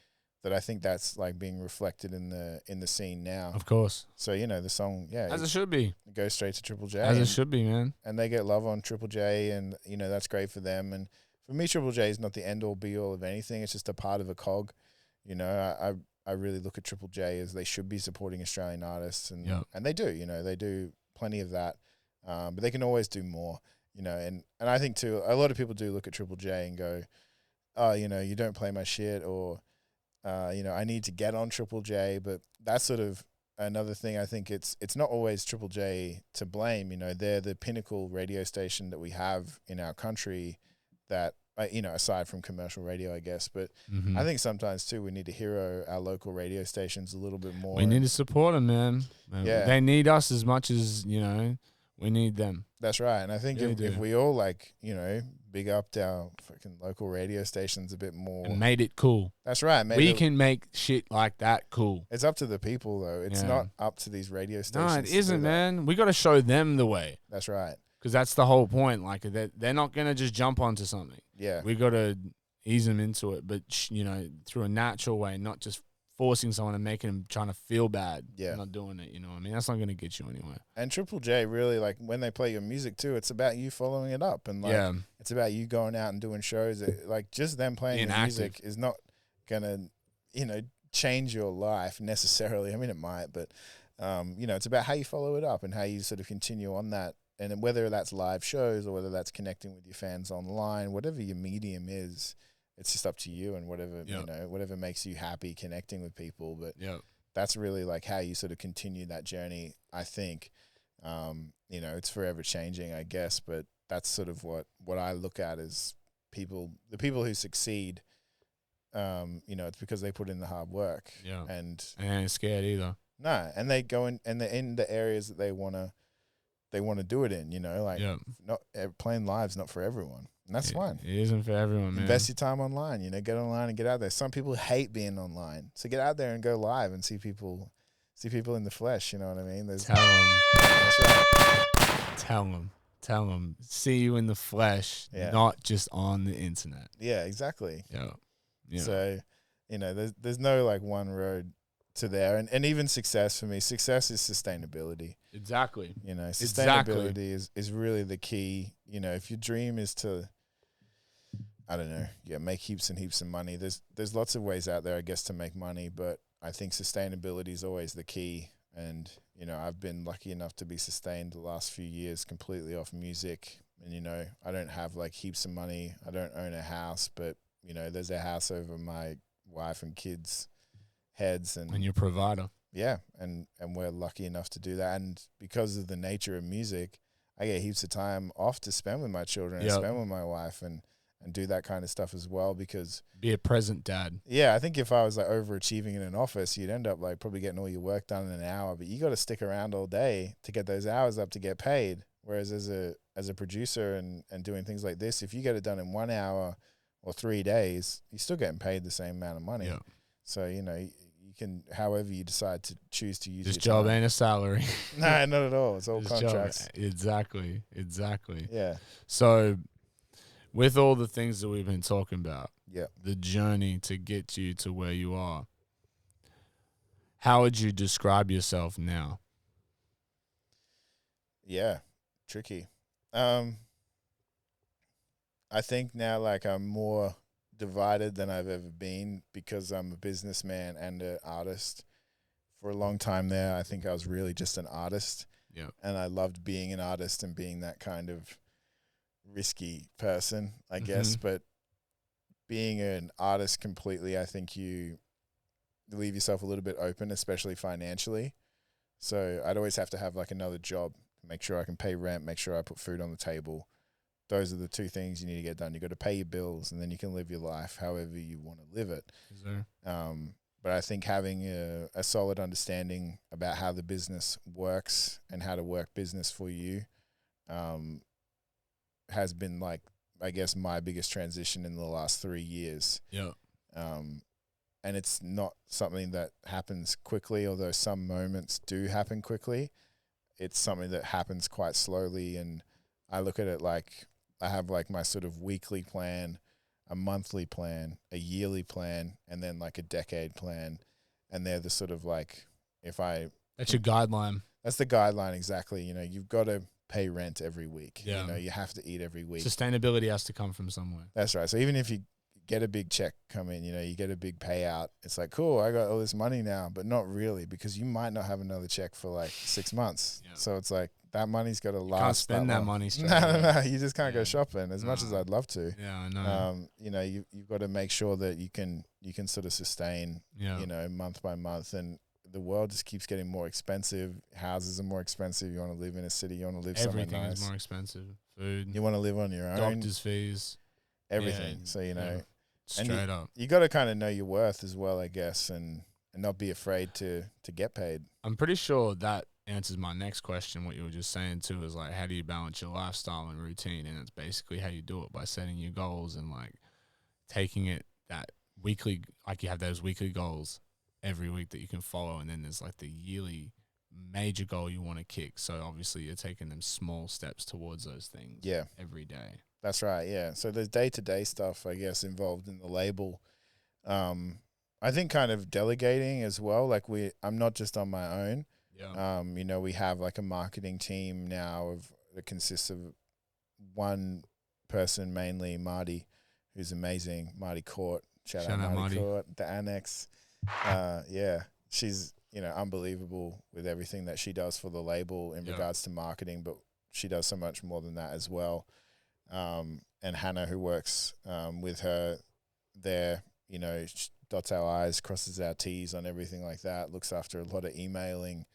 That I think that's like being reflected in the scene now. Of course. So, you know, the song, as it should be. It goes straight to Triple J. As it should be, man. And they get love on Triple J, and, you know, that's great for them. And for me, Triple J is not the end-all, be-all of anything. It's just a part of a cog. You know, I really look at Triple J as they should be supporting Australian artists, and they do, you know, they do plenty of that. But they can always do more, you know. And I think, too, a lot of people do look at Triple J and go, oh, you know, you don't play my shit, or... you know, I need to get on Triple J, but that's sort of another thing. I think it's not always Triple J to blame. You know, they're the pinnacle radio station that we have in our country that, you know, aside from commercial radio, I guess. But I think sometimes, too, we need to hero our local radio stations a little bit more. We need to support them, man. Yeah. They need us as much as, you know, we need them. That's right. And I think if we all, like, you know, big up our fucking local radio stations a bit more. And made it cool. That's right. We can make shit like that cool. It's up to the people, though. It's not up to these radio stations. No, it isn't, man. We got to show them the way. That's right. Because that's the whole point. Like, they're not going to just jump onto something. Yeah. We got to ease them into it, but, you know, through a natural way, not just forcing someone and making them trying to feel bad. Yeah. Not doing it. You know what I mean? That's not going to get you anywhere. And Triple J really, like, when they play your music too, it's about you following it up, and like it's about you going out and doing shows. Like, just them playing your music is not gonna, change your life necessarily. I mean, it might, but it's about how you follow it up and how you sort of continue on that. And whether that's live shows or whether that's connecting with your fans online, whatever your medium is, it's just up to you and whatever whatever makes you happy connecting with people. But that's really like how you sort of continue that journey. I think, it's forever changing, I guess, but that's sort of what I look at as the people who succeed. It's because they put in the hard work. Yeah, and ain't scared either. No, and they go in and they're in the areas that they wanna do it in. Not playing live's not for everyone, and that's fine. It isn't for everyone, man. Invest your time online. Get online and get out there. Some people hate being online, so get out there and go live and see people in the flesh. You know what I mean? Tell them. That's right. Tell them. See you in the flesh, not just on the internet. Yeah, exactly. Yeah. So, there's no like one road to there, and even success for me. Success is sustainability. Exactly. Sustainability is really the key. If your dream is to, I don't know, make heaps and heaps of money. There's lots of ways out there, I guess, to make money, but I think sustainability is always the key. And I've been lucky enough to be sustained the last few years completely off music. And I don't have like heaps of money. I don't own a house, but there's a house over my wife and kids' heads, and your provider. Yeah, and we're lucky enough to do that. And because of the nature of music, I get heaps of time off to spend with my children and spend with my wife and do that kind of stuff as well. Because be a present dad. Yeah, I think if I was like overachieving in an office, you'd end up like probably getting all your work done in an hour. But you got to stick around all day to get those hours up to get paid. Whereas as a producer and doing things like this, if you get it done in 1 hour or 3 days, you're still getting paid the same amount of money. Yeah. So, you can, however you decide to choose to use this job ain't a salary. No, not at all. It's all contracts. Exactly. Yeah. So with all the things that we've been talking about, yeah, the journey to get you to where you are, how would you describe yourself now? Yeah, tricky. I think now, like, I'm more divided than I've ever been because I'm a businessman and an artist. For a long time there, I think I was really just an artist. Yeah. And I loved being an artist and being that kind of risky person, I guess. But being an artist completely, I think you leave yourself a little bit open, especially financially. So I'd always have to have like another job, make sure I can pay rent, make sure I put food on the table. Those are the two things you need to get done. You got to pay your bills, and then you can live your life however you want to live it. But I think having a solid understanding about how the business works and how to work business for you has been, like, I guess, my biggest transition in the last 3 years. Yeah. And it's not something that happens quickly, although some moments do happen quickly. It's something that happens quite slowly, and I look at it like I have like my sort of weekly plan, a monthly plan, a yearly plan, and then like a decade plan. And they're the sort of like, that's your guideline. That's the guideline, exactly. You've got to pay rent every week. Yeah. You have to eat every week. Sustainability has to come from somewhere. That's right. So even if you get a big check come in, you get a big payout, it's like, cool, I got all this money now, but not really, because you might not have another check for like 6 months. Yeah. So it's like, that money's got to last. You can't spend that money straight No. You just can't go shopping as much as I'd love to. Yeah, I know. You've got to make sure that you can sort of sustain, month by month. And the world just keeps getting more expensive. Houses are more expensive. You want to live in a city. You want to live somewhere nice. Everything is more expensive. Food. You want to live on your own. Doctor's fees. Everything. Yeah, so, straight up. You got to kind of know your worth as well, I guess, and not be afraid to get paid. I'm pretty sure that answers my next question. What you were just saying too is like, how do you balance your lifestyle and routine? And it's basically how you do it by setting your goals and like taking it that weekly, like you have those weekly goals every week that you can follow, and then there's like the yearly major goal you want to kick. So obviously you're taking them small steps towards those things every day. That's right, yeah. So there's day-to-day stuff, I guess, involved in the label. I think kind of delegating as well. Like I'm not just on my own. Yeah. You know, we have like a marketing team now that consists of one person, mainly Marty, who's amazing. Marty Court. Shout out Marty Court. The Annex. Yeah. She's, you know, unbelievable with everything that she does for the label in regards to marketing, but she does so much more than that as well. And Hannah, who works with her there, you know, dots our I's, crosses our T's on everything like that, looks after a lot of emailing.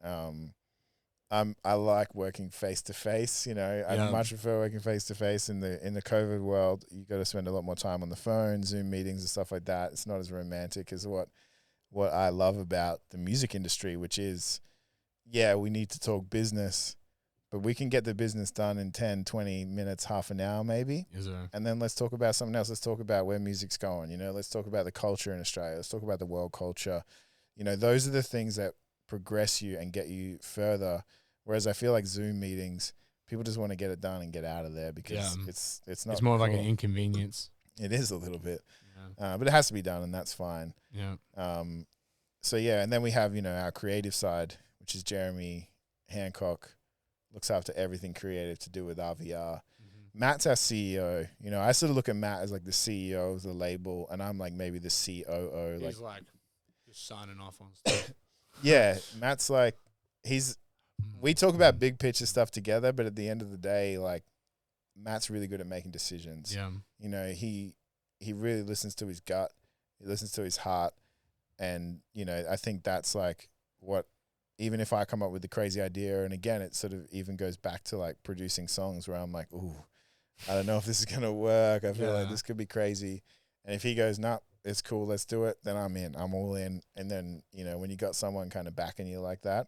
I like working face to face, you know. I much prefer working face to face in the COVID world. You got to spend a lot more time on the phone, Zoom meetings and stuff like that. It's not as romantic as what I love about the music industry, which is, yeah, we need to talk business, but we can get the business done in 10, 20 minutes, half an hour maybe. Yes, sir. And then let's talk about something else. Let's talk about where music's going, you know. Let's talk about the culture in Australia. Let's talk about the world culture. You know, those are the things that progress you and get you further. Whereas I feel like Zoom meetings, people just want to get it done and get out of there because it's not. It's more cool. like an inconvenience. It is a little bit, but it has to be done, and that's fine. Yeah. So yeah, and then we have, you know, our creative side, which is Jeremy Hancock, looks after everything creative to do with RVR. Matt's our CEO. You know, I sort of look at Matt as like the CEO of the label, and I'm like maybe the COO. He's like just signing off on stuff. Yeah, Matt's like we talk about big picture stuff together, but at the end of the day, like Matt's really good at making decisions. Yeah. You know, he really listens to his gut. He listens to his heart. And, you know, I think that's like what, even if I come up with the crazy idea, and again, it sort of even goes back to like producing songs where I'm like, ooh, I don't know if this is going to work. I feel like this could be crazy. And if he goes, nah, it's cool, let's do it, then I'm in. I'm all in. And then, you know, when you got someone kind of backing you like that,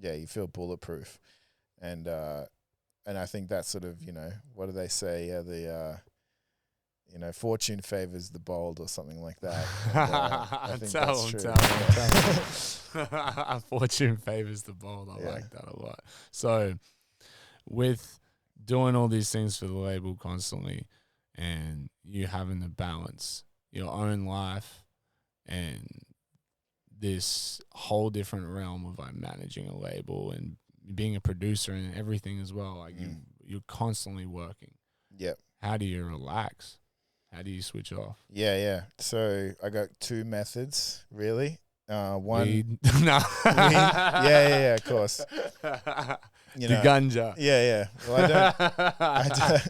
yeah, you feel bulletproof. And I think that's sort of, you know, what do they say? Yeah, you know, fortune favors the bold or something like that. And, I think that's true. Fortune favors the bold. I like that a lot. So with doing all these things for the label constantly and you having to balance your own life and this whole different realm of like managing a label and being a producer and everything as well, like you're constantly working. Yep. How do you relax? How do you switch off? Yeah. So I got two methods, really. One, weed. No. Weed. Yeah, of course. You know, the ganja. Yeah. Well,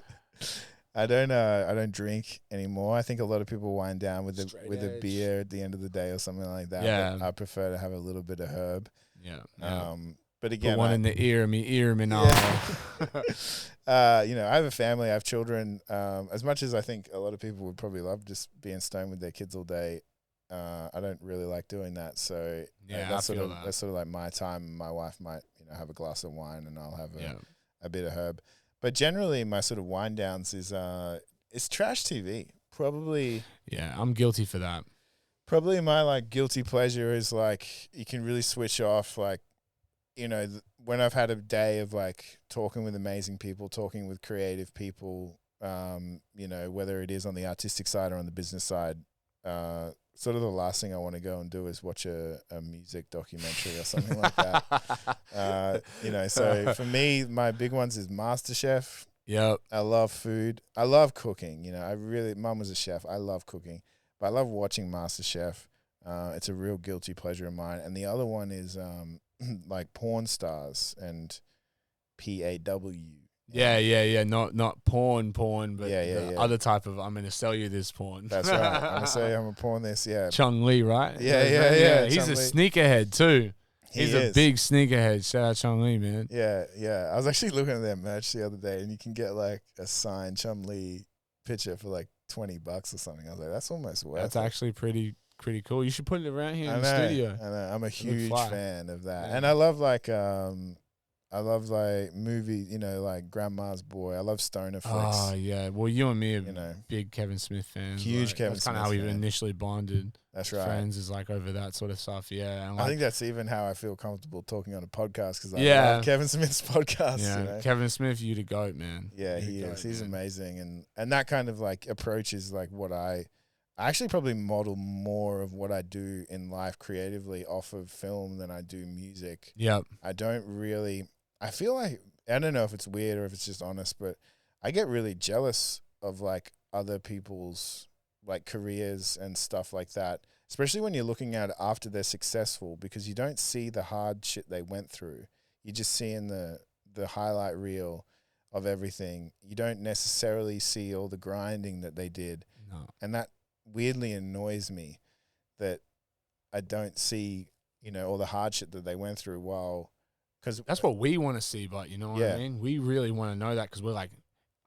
I don't drink anymore. I think a lot of people wind down with a beer at the end of the day or something like that. Yeah. But I prefer to have a little bit of herb. Yeah. But again, put one in the ear now. You know, I have a family, I have children. As much as I think a lot of people would probably love just being stoned with their kids all day, I don't really like doing that. So that's sort of like my time. My wife might, you know, have a glass of wine and I'll have a bit of herb. But generally, my sort of wind downs is trash TV. Probably. Yeah, I'm guilty for that. Probably my like guilty pleasure is like you can really switch off. Like, you know, when I've had a day of like talking with amazing people, talking with creative people, you know, whether it is on the artistic side or on the business side, sort of the last thing I want to go and do is watch a music documentary or something like that. You know, so for me, my big ones is MasterChef. Yep. I love food. I love cooking. You know, Mum was a chef. I love cooking, but I love watching MasterChef. It's a real guilty pleasure of mine. And the other one is like porn stars and PAW. Yeah. Not porn, but the other type of I'm gonna sell you this porn. That's right. I'm gonna say I'm gonna porn this. Yeah. Chung Lee, right? Yeah. He's a sneakerhead too. He's a big sneakerhead. Shout out Chung Lee, man. Yeah. I was actually looking at their merch the other day, and you can get like a signed Chung Lee picture for like $20 or something. I was like, that's almost worth it. That's actually pretty cool. You should put it around here in the studio. I know. I'm a huge fan of that. Yeah. And I love like movie, you know, like Grandma's Boy. I love stoner flicks. Oh yeah. Well, you and me are big Kevin Smith fans. Huge Kevin Smith. That's kind of how we initially bonded. That's right. Friends is like over that sort of stuff. Yeah. And I think that's even how I feel comfortable talking on a podcast because I love Kevin Smith's podcast. Yeah. You know? Kevin Smith, you the GOAT, man. Yeah, he is. He's amazing. And that kind of like approach is like what I I actually probably model more of what I do in life creatively off of film than I do music. Yep. I don't really, I feel like, I don't know if it's weird or if it's just honest, but I get really jealous of like other people's like careers and stuff like that, especially when you're looking at it after they're successful, because you don't see the hard shit they went through. You just see in the highlight reel of everything. You don't necessarily see all the grinding that they did. No. And that weirdly annoys me that I don't see, you know, all the hardship that they went through while, because that's what we want to see, but you know what Yeah. I mean? We really want to know that because we're like,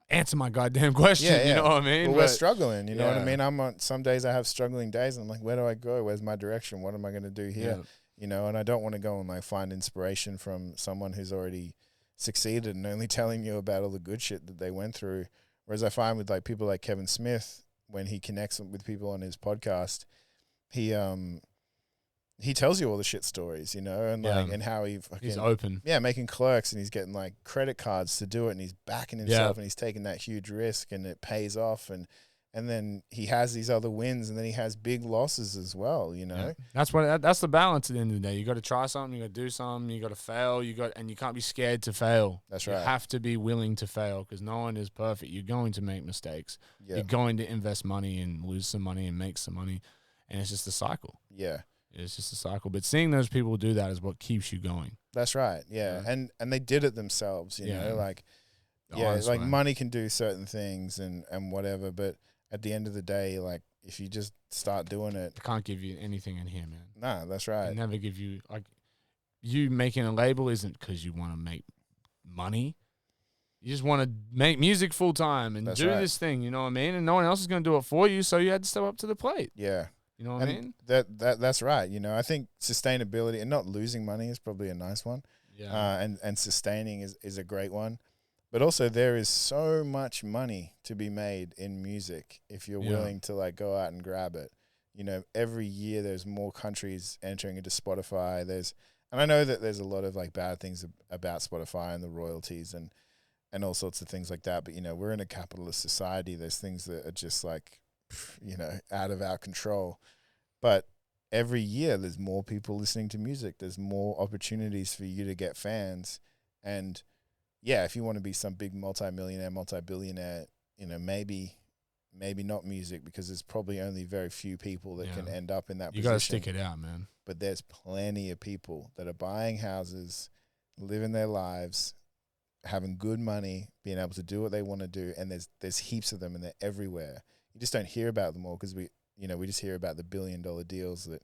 answer my goddamn question, Yeah, you know yeah. what I mean? Well, we're struggling, you know what I Yeah. mean? I'm on some days I have struggling days and I'm like, where do I go? Where's my direction? What am I going to do here? Yeah. You know, and I don't want to go and like find inspiration from someone who's already succeeded and only telling you about all the good shit that they went through. Whereas I find with like people like Kevin Smith, when he connects with people on his podcast, he tells you all the shit stories, you know, and like, and how he's open. Yeah, making clerks and he's getting like credit cards to do it and he's backing himself and he's taking that huge risk and it pays off and then he has these other wins and then he has big losses as well, you know. Yeah. That's the balance at the end of the day. You got to try something, you got to do something, you got to fail, and you can't be scared to fail. That's right. You have to be willing to fail because no one is perfect. You're going to make mistakes. Yeah. You're going to invest money and lose some money and make some money, and it's just a cycle. Yeah. It's just a cycle. But seeing those people do that is what keeps you going. That's right. Yeah. And they did it themselves, you know, like, Honest like way. money can do certain things and whatever, but at the end of the day, like if you just start doing it. I can't give you anything in here, man. Nah, that's right. I never give you, like, you making a label isn't because you want to make money. You just want to make music full time and do this thing, you know what I mean? And no one else is going to do it for you, so you had to step up to the plate. Yeah. You know what I mean? That's right. You know, I think sustainability and not losing money is probably a nice one. Yeah. And sustaining is a great one. But also there is so much money to be made in music if you're willing to like go out and grab it. You know, every year there's more countries entering into Spotify. And I know that there's a lot of like bad things about Spotify and the royalties and all sorts of things like that. But, you know, we're in a capitalist society. There's things that are just like, you know, out of our control. But every year there's more people listening to music. There's more opportunities for you to get fans. And yeah, if you want to be some big multi-millionaire, multi-billionaire, you know, maybe not music because there's probably only very few people that can end up in that position. You got to stick it out, man. But there's plenty of people that are buying houses, living their lives, having good money, being able to do what they want to do. And there's heaps of them and they're everywhere. You just don't hear about them all because we just hear about the $1 billion deals that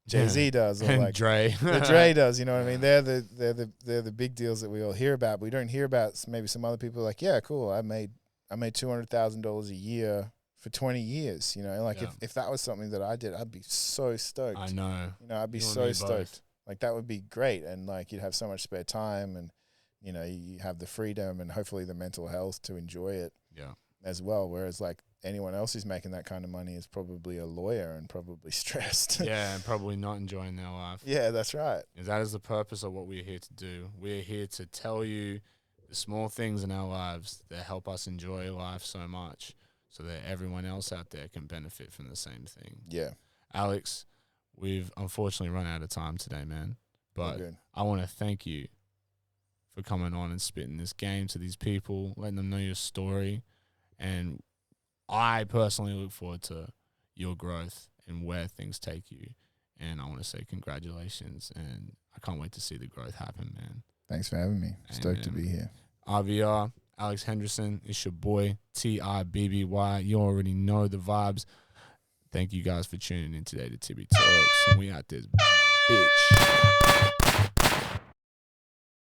Jay-Z does, or and like Dre. the Dre does. You know what I mean? They're the big deals that we all hear about. But we don't hear about maybe some other people like, yeah, cool. I made $200,000 a year for 20 years. You know, like if that was something that I did, I'd be so stoked. I know. You know, I'd be so stoked. Like that would be great, and like you'd have so much spare time, and you know, you have the freedom and hopefully the mental health to enjoy it. Yeah. As well, whereas like anyone else who's making that kind of money is probably a lawyer and probably stressed. Yeah, and probably not enjoying their life. Yeah, that's right. And that is the purpose of what we're here to do. We're here to tell you the small things in our lives that help us enjoy life so much so that everyone else out there can benefit from the same thing. Yeah. Alex, we've unfortunately run out of time today, man. But I want to thank you for coming on and spitting this game to these people, letting them know your story. And I personally look forward to your growth and where things take you. And I want to say congratulations. And I can't wait to see the growth happen, man. Thanks for having me. Stoked to be here. RVR, Alex Henriksson, it's your boy, TIBBY. You already know the vibes. Thank you guys for tuning in today to Tibby Talks. And we out this bitch.